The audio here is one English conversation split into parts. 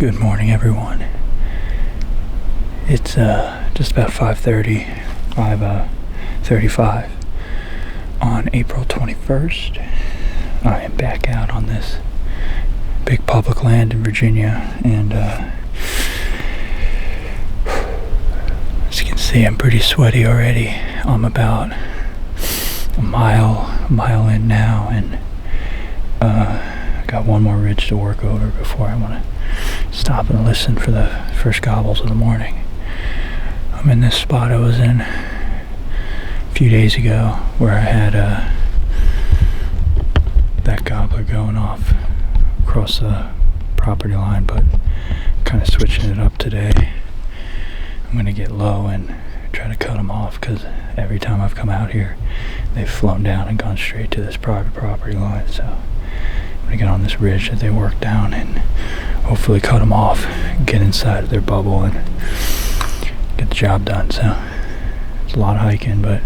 Good morning, everyone. It's just about 5:35 on April 21st. I am back out on this big public land in Virginia, and as you can see, I'm pretty sweaty already. I'm about a mile in now, and got one more ridge to work over before I want to stop and listen for the first gobbles of the morning. I'm in this spot I was in a few days ago where I had that gobbler going off across the property line, but kind of switching it up today. I'm going to get low and try to cut them off, because every time I've come out here they've flown down and gone straight to this private property line. So I'm going to get on this ridge that they work down and hopefully cut them off, get inside of their bubble and get the job done. So it's a lot of hiking, but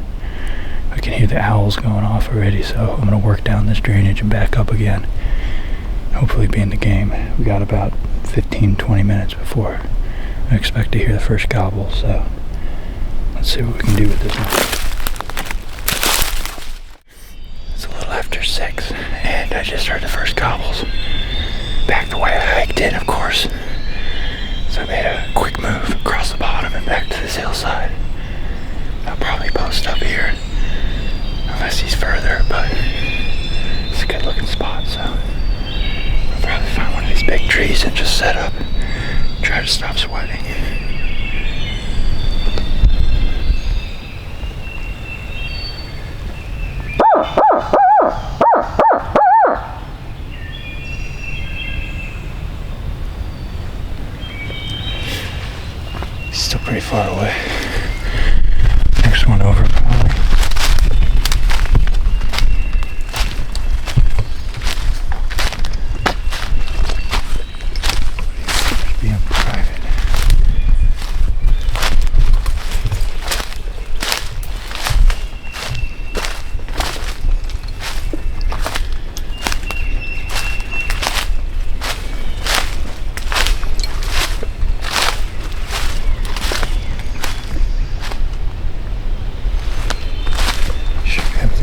I can hear the owls going off already, so I'm going to work down this drainage and back up again, hopefully be in the game. We got about 15-20 minutes before I expect to hear the first gobble, so let's see what we can do with this one. It's a little after 6 and I just heard the first gobbles back the way I hiked in, of course. So I made a quick move across the bottom and back to this hillside. I'll probably post up here unless he's further, but it's a good looking spot, so I'll probably find one of these big trees and just set up, try to stop sweating. Still pretty far away. Next one over, probably. Being private.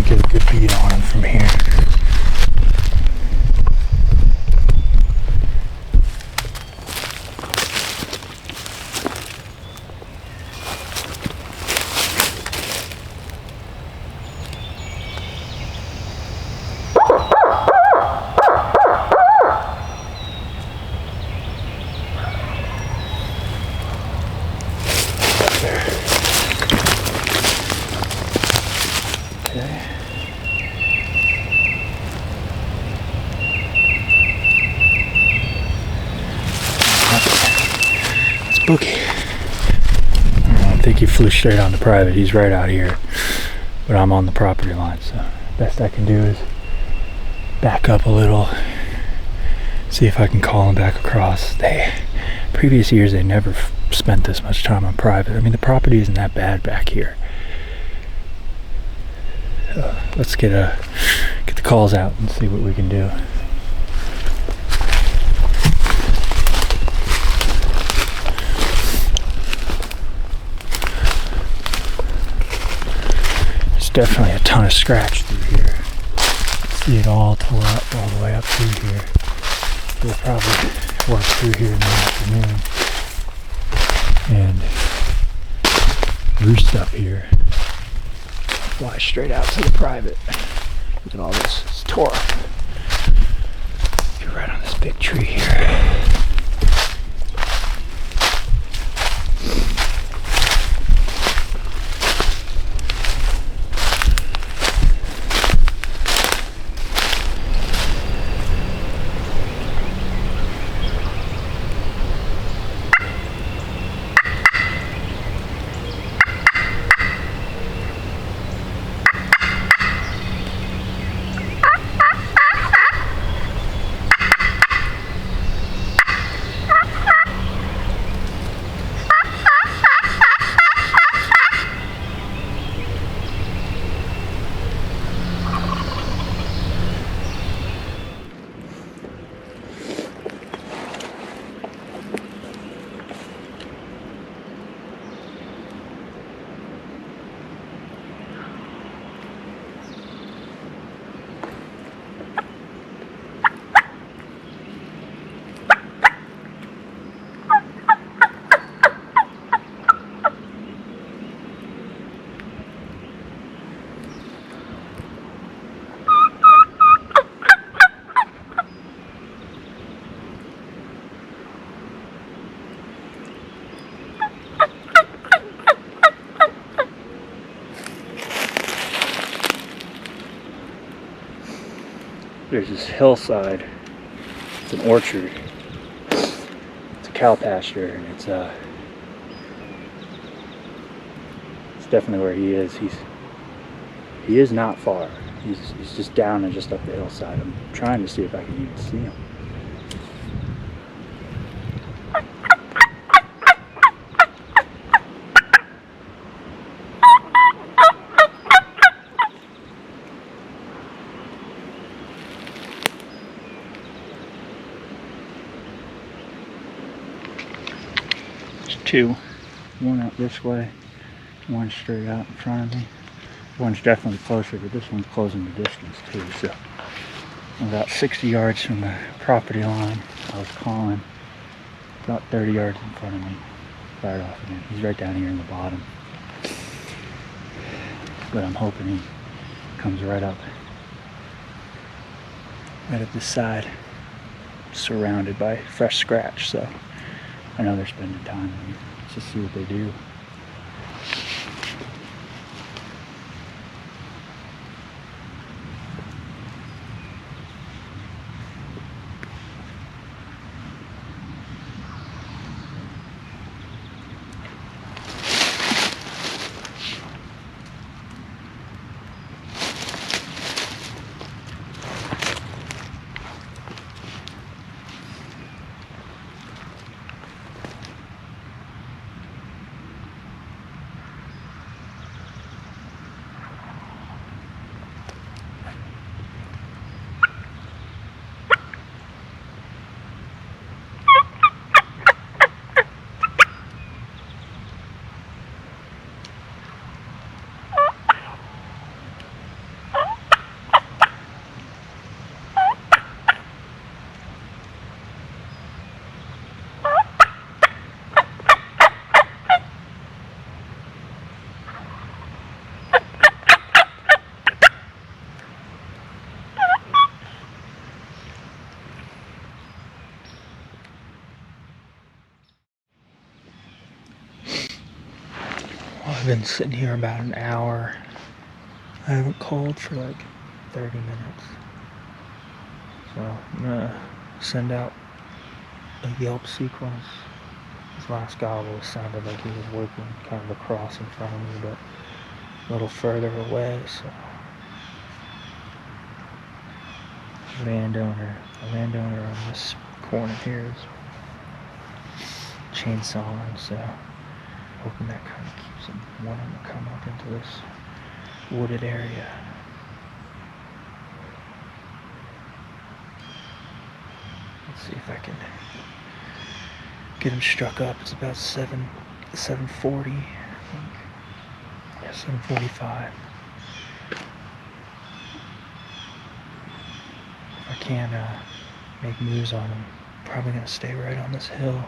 Get a good beat on him from here. Okay. Spooky. I think he flew straight on the private. He's right out here, but I'm on the property line, so best I can do is back up a little, see if I can call him back across. Previous years they never spent this much time on private. I mean, the property isn't that bad back here. Let's get the calls out and see what we can do. Definitely a ton of scratch through here. See it all tore up all the way up through here. We'll probably work through here in the afternoon and roost up here. Fly straight out to the private. Look at all this. It's tore up. You're right on this big tree here. there's this hillside. It's an orchard. It's a cow pasture, and it's definitely where he is. He is not far. He's just down and just up the hillside. I'm trying to see if I can even see him. There's two. One out this way, one straight out in front of me. One's definitely closer, but this one's closing the distance too. So I'm about 60 yards from the property line. I was calling about 30 yards in front of me. Fired off again. He's right down here in the bottom. But I'm hoping he comes right up this side, surrounded by fresh scratch. So I know they're spending time here. Let's just see what they do. I've been sitting here about an hour. I haven't called for like 30 minutes. So I'm gonna send out a Yelp sequence. This last gobble sounded like he was working kind of across in front of me, but a little further away, so the landowner on this corner here is chainsawing, so hoping that kind of keeps him wanting to come up into this wooded area. Let's see if I can get him struck up. It's about 7:40, I think. Yeah, 7:45. If I can't make moves on him, probably gonna stay right on this hill.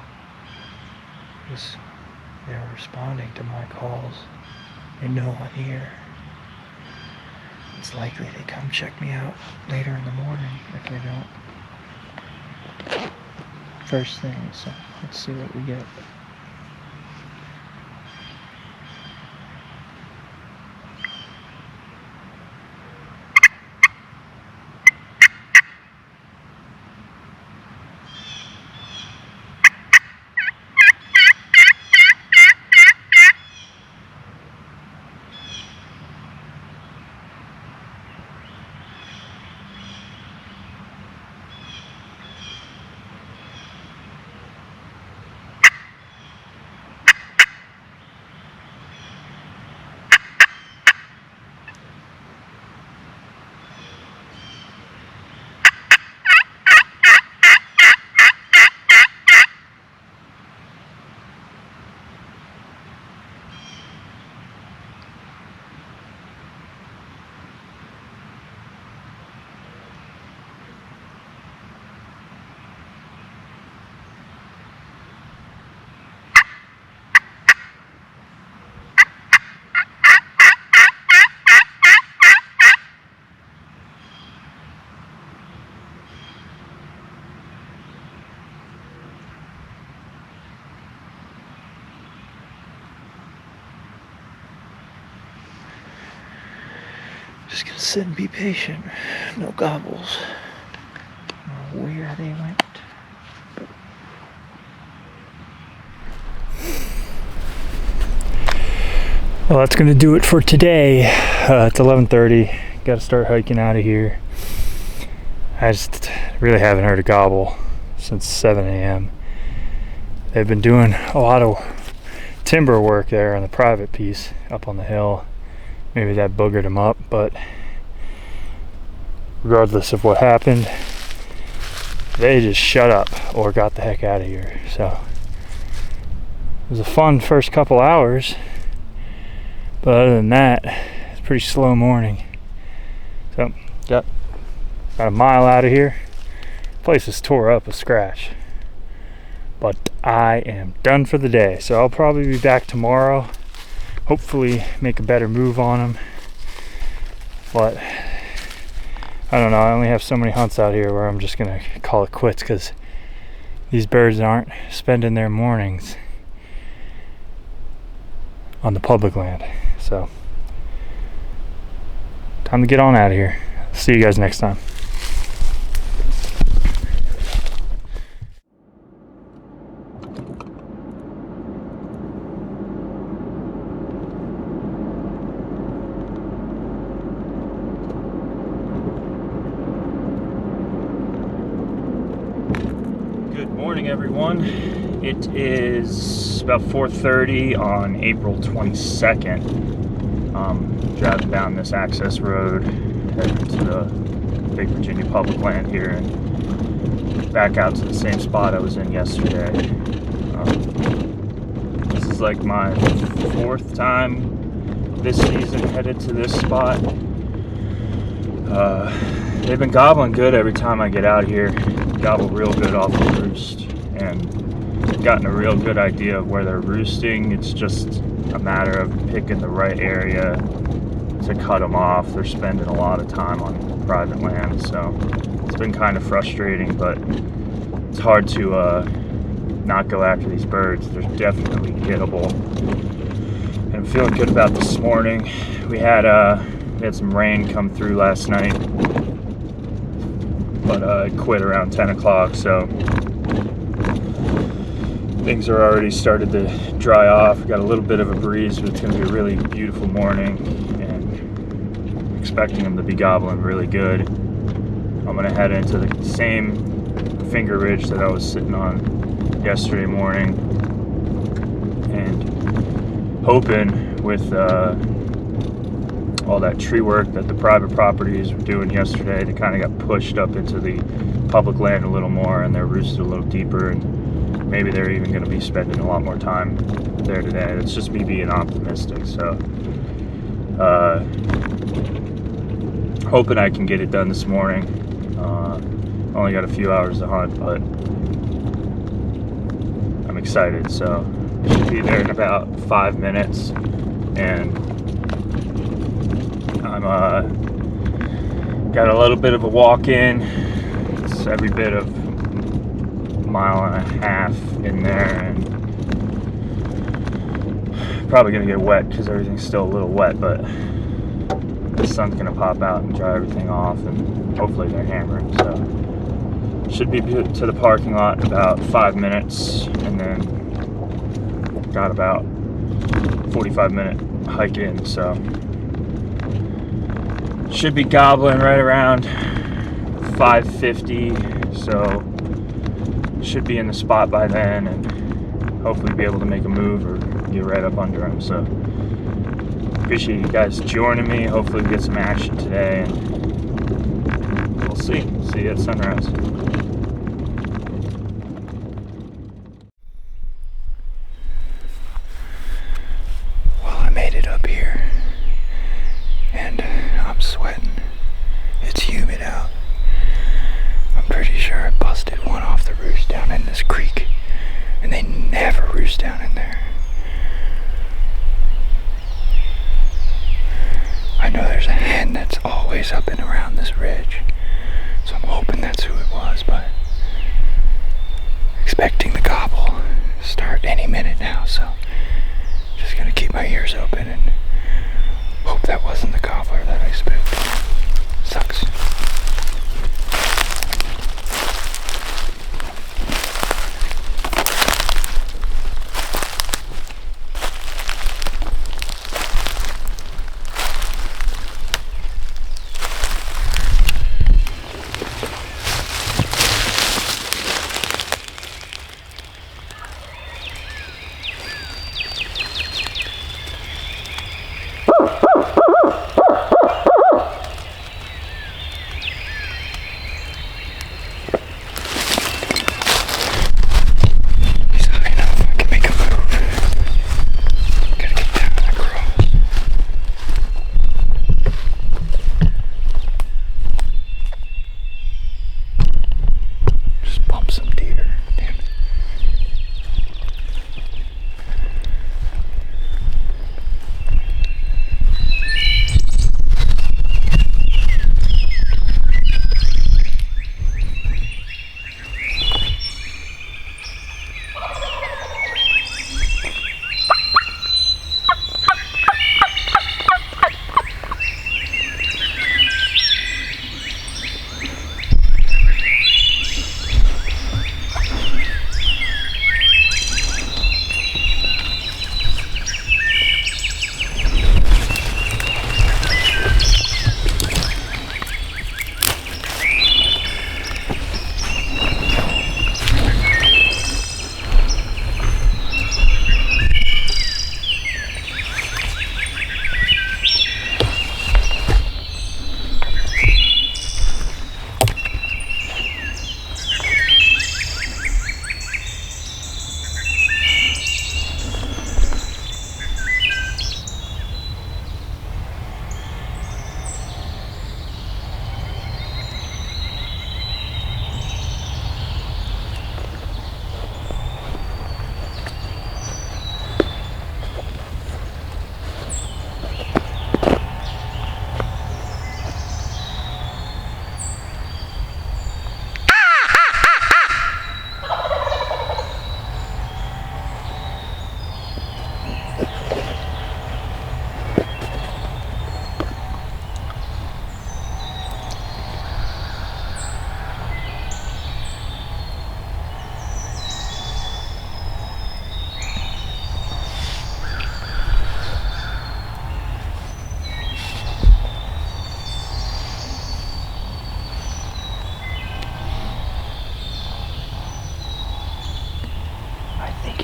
Because they're responding to my calls. They know I'm here. It's likely they come check me out later in the morning if they don't first thing, so let's see what we get. Just gonna sit and be patient. No gobbles. where they went. Well, that's going to do it for today. It's 11:30. Got to start hiking out of here. I just really haven't heard a gobble since 7 a.m. They've been doing a lot of timber work there on the private piece up on the hill. Maybe that boogered them up, but regardless of what happened, they just shut up or got the heck out of here. So it was a fun first couple hours. But other than that, it's a pretty slow morning. So, got about a mile out of here. Place is tore up a scratch. But I am done for the day. So I'll probably be back tomorrow. Hopefully make a better move on them. But I don't know. I only have so many hunts out here where I'm just going to call it quits because these birds aren't spending their mornings on the public land. So, time to get on out of here. See you guys next time. Good morning, everyone. It is about 4:30 on April 22nd. Driving down this access road, heading to the Big Virginia public land here, and back out to the same spot I was in yesterday. This is like my fourth time this season headed to this spot. They've been gobbling good every time I get out here. Gobble real good off the roost, and gotten a real good idea of where they're roosting. It's just a matter of picking the right area to cut them off. They're spending a lot of time on private land, so it's been kind of frustrating, but it's hard to not go after these birds. They're definitely gettable, and I'm feeling good about this morning. We had some rain come through last night, but it quit around 10 o'clock, so things are already started to dry off. We got a little bit of a breeze, but it's going to be a really beautiful morning, and I'm expecting them to be gobbling really good. I'm going to head into the same finger ridge that I was sitting on yesterday morning, and hoping with all that tree work that the private properties were doing yesterday, they kind of got pushed up into the public land a little more, and they're roosted a little deeper, and maybe they're even going to be spending a lot more time there today. It's just me being optimistic. So, hoping I can get it done this morning. Only got a few hours to hunt, but I'm excited. So, should be there in about 5 minutes, and I'm got a little bit of a walk in. It's every bit of mile and a half in there, and probably gonna get wet because everything's still a little wet, but the sun's gonna pop out and dry everything off, and hopefully they're hammering. So should be to the parking lot in about 5 minutes, and then got about 45-minute hike in, so should be gobbling right around 5:50, so should be in the spot by then, and hopefully be able to make a move or get right up under him. So appreciate you guys joining me. Hopefully we get some action today, and we'll see you at sunrise. Well, I made it up here, and I'm sweating. It's humid out. I'm pretty sure I busted one off the roost down in this creek, and they never roost down in there. I know there's a hen that's always up and around this ridge, so I'm hoping that's who it was, but expecting the gobble to start any minute now, so just gonna keep my ears open and hope that wasn't the gobbler that I spooked. Sucks.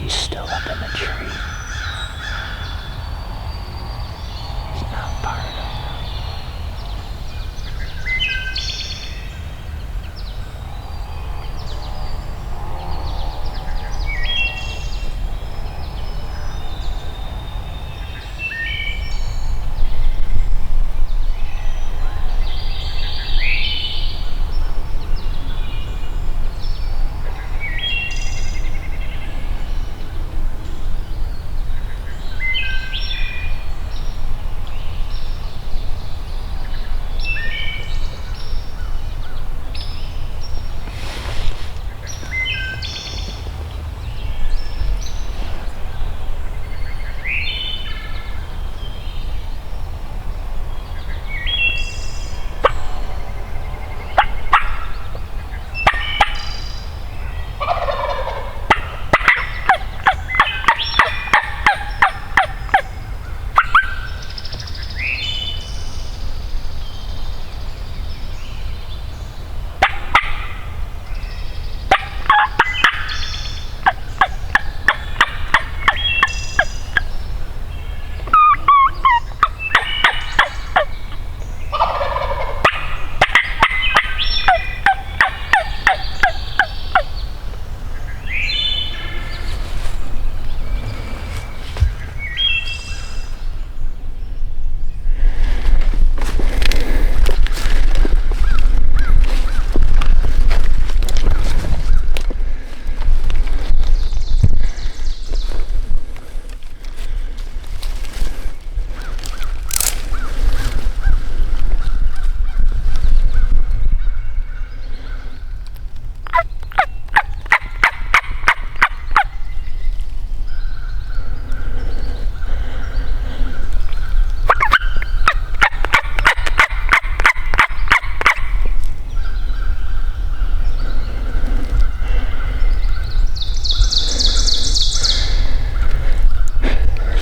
he's still up in the tree. He's not fired up.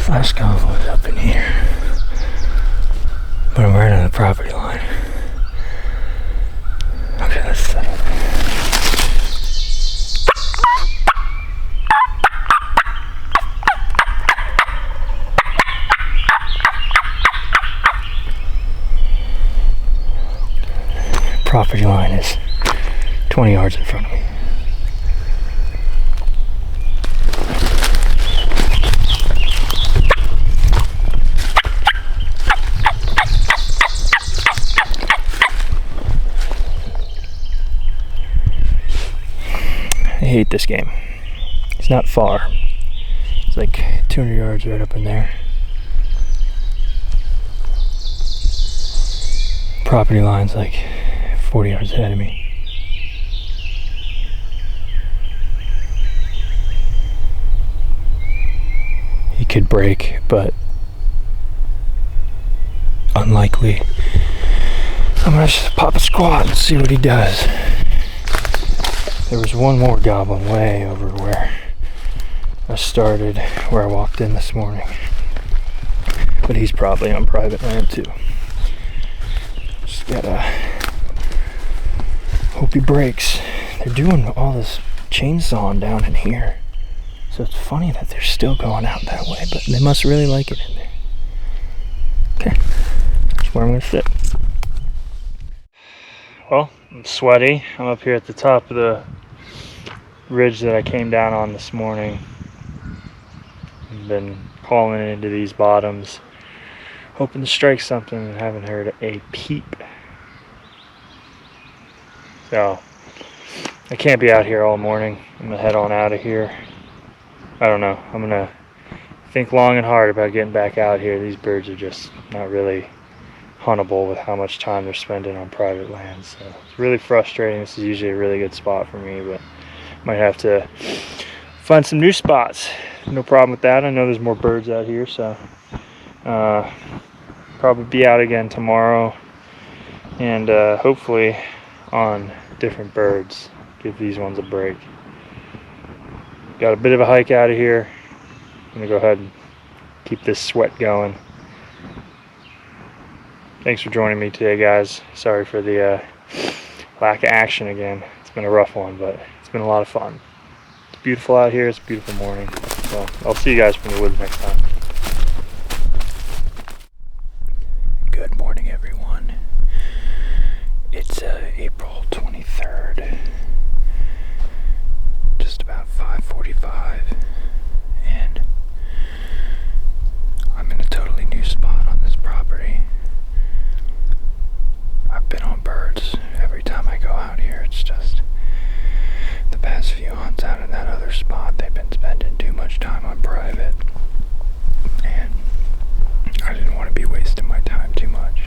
Flash combo is up in here, but I'm right on the property line. Okay, let's set up. Property line is 20 yards in front of me. I hate this game. It's not far. It's like 200 yards right up in there. Property line's like 40 yards ahead of me. He could break, but unlikely. I'm gonna just pop a squat and see what he does. There was one more goblin way over where I started, where I walked in this morning. But he's probably on private land too. Just gotta hope he breaks. They're doing all this chainsawing down in here. So it's funny that they're still going out that way, but they must really like it in there. Okay, that's where I'm gonna sit. Well, I'm sweaty. I'm up here at the top of the ridge that I came down on this morning. I've been calling into these bottoms, hoping to strike something, and haven't heard a peep. So, I can't be out here all morning. I'm gonna head on out of here. I don't know. I'm gonna think long and hard about getting back out here. These birds are just not really huntable with how much time they're spending on private land, so it's really frustrating. This is usually a really good spot for me, but might have to find some new spots. No problem with that. I know there's more birds out here, so probably be out again tomorrow, and hopefully on different birds. Give these ones a break. Got a bit of a hike out of here. I'm gonna go ahead and keep this sweat going. Thanks for joining me today, guys. Sorry for the lack of action again. It's been a rough one, but it's been a lot of fun. beautiful out here. It's a beautiful morning. So I'll see you guys from the woods next time. Good morning, everyone. It's April 23rd, just about 5:45, and I'm in a totally new spot on this property. I've been on birds every time I go out here. It's just the past few hunts out in that other spot, they've been spending too much time on private, and I didn't want to be wasting my time too much.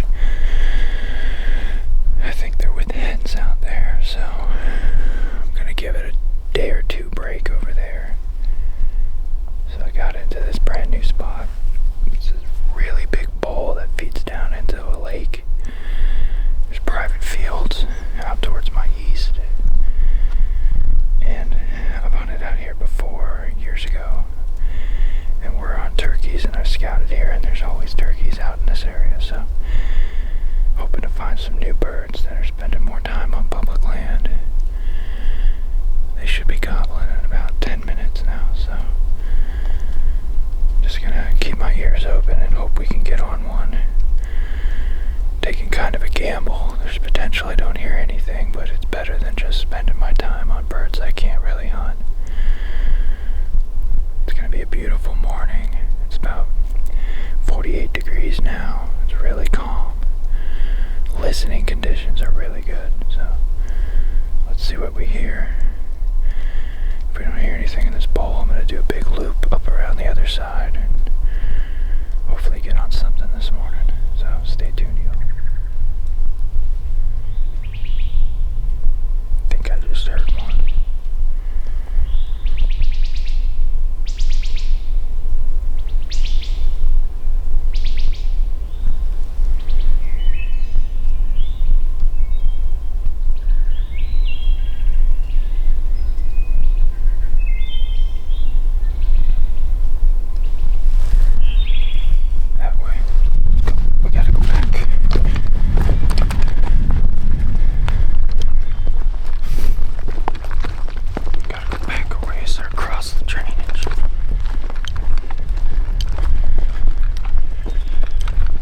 I think they're with hens out there, so I'm gonna give it a day or two break over there. So I got into this brand new spot. It's this really big bowl that feeds down into a lake. There's private fields out towards my east, and I've hunted out here before years ago, and we're on turkeys, and I've scouted here, and there's always turkeys out in this area, so hoping to find some new birds that are spending more time on public land. They should be gobbling in about 10 minutes now, so just gonna keep my ears open and hope we can get on one. Taking kind of a gamble. There's potential I don't hear anything, but it's better than just spending my time on birds I can't really hunt. It's gonna be a beautiful morning. It's about 48 degrees now. It's really calm. Listening conditions are really good, so let's see what we hear. If we don't hear anything in this bowl, I'm gonna do a big loop up around the other side and hopefully get on something this morning. So stay tuned, y'all. I think I just heard one.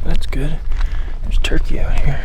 That's good. There's turkey out here.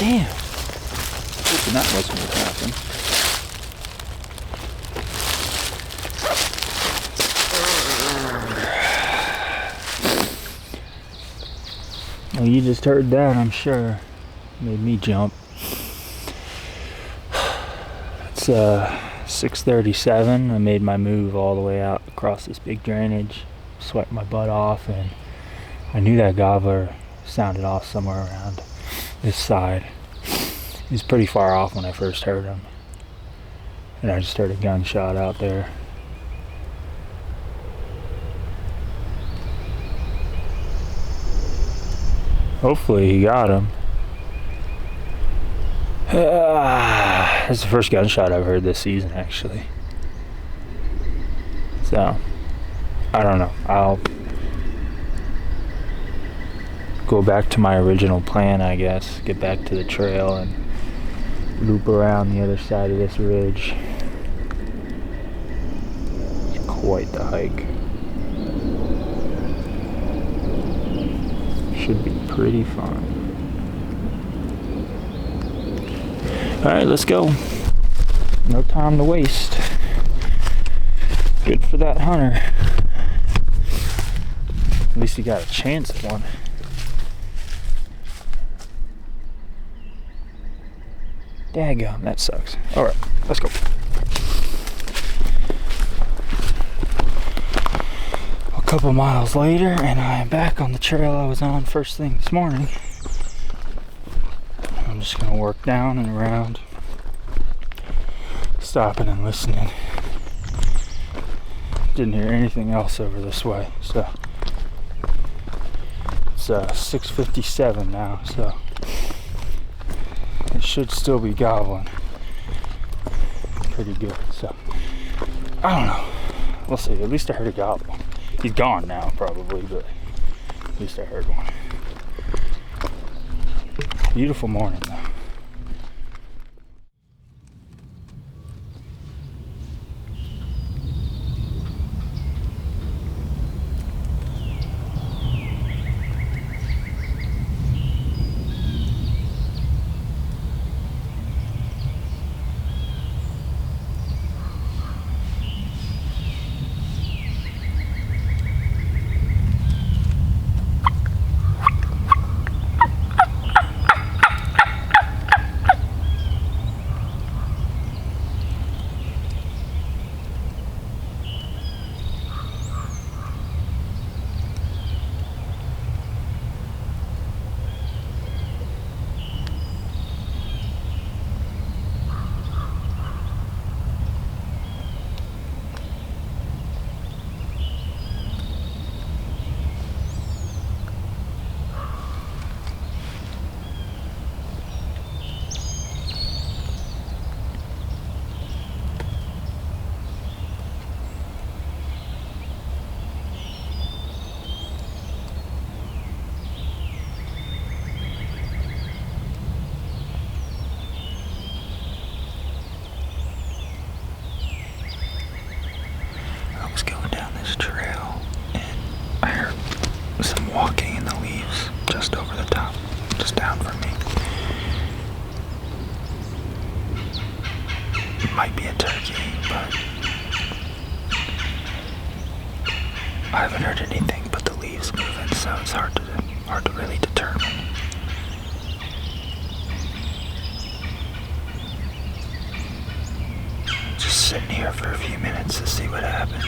Damn. Hoping that wasn't what happened. Well, you just heard that, I'm sure. Made me jump. It's 6:37. I made my move all the way out across this big drainage. Sweat my butt off, and I knew that gobbler sounded off somewhere around this side. He was pretty far off when I first heard him. And I just heard a gunshot out there. Hopefully he got him. That's the first gunshot I've heard this season, actually. So, I don't know. I'll go back to my original plan, I guess. Get back to the trail and loop around the other side of this ridge. It's quite the hike. Should be pretty fun. Alright, let's go. No time to waste. Good for that hunter. At least he got a chance at one. Daggum, that sucks. Alright, let's go. A couple miles later, and I am back on the trail I was on first thing this morning. I'm just gonna work down and around, stopping and listening. Didn't hear anything else over this way, so it's 6:57 now, so it should still be gobbling pretty good. So I don't know, we'll see. At least I heard a gobble. He's gone now probably, but at least I heard one. Beautiful morning though. I was going down this trail and I heard some walking in the leaves just over the top, just down from me. It might be a turkey, but I haven't heard anything but the leaves moving, so it's hard to really determine. Just sitting here for a few minutes to see what happens.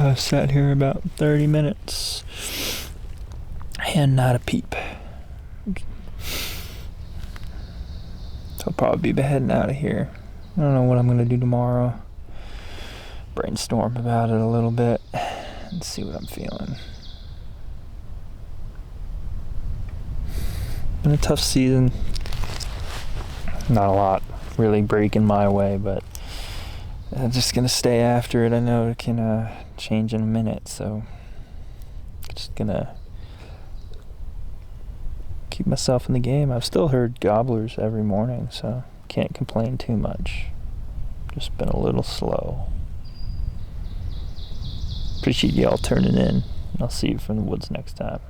I've sat here about 30 minutes and not a peep. So I'll probably be heading out of here. I don't know what I'm going to do tomorrow. Brainstorm about it a little bit and see what I'm feeling. been a tough season. Not a lot really breaking my way, but I'm just gonna stay after it. I know it can change in a minute, so just gonna keep myself in the game. I've still heard gobblers every morning, so can't complain too much. Just been a little slow. Appreciate y'all turning in. I'll see you from the woods next time.